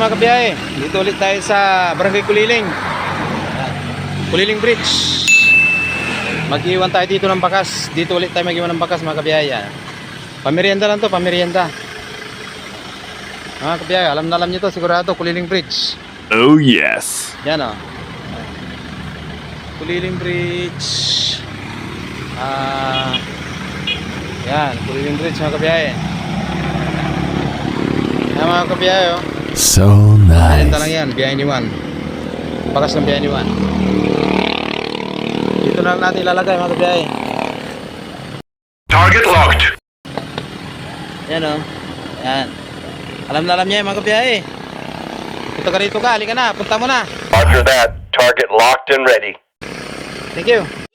mga kabiyahe, dito ulit tayo sa Barangay Kuliling. Kuliling Bridge. Mag-iwan tayo dito ng bakas. Dito ulit tayo mag-iwan ng bakas mga kabiyahe. Pamerienda lang to, pamerienda. Mga kabiyahe, alam na alam nyo to sigurado, Kuliling Bridge. Oh yes. Yan o. Kuliling Bridge. Yan, Kuliling Bridge mga kabiyahe. Yan mga kabiyahe o. So nice. Pamerienda lang yan, biyahe ni Juan. Bakas ng biyahe ni Juan. Dito na lang natin ilalagay mga kabiyahe. Target locked. Yan o. Yan. Alam na alam niya yung mga kabiyahe. Punta ka rito ka, halika na, punta mo na. Roger that. Target locked and ready. Thank you.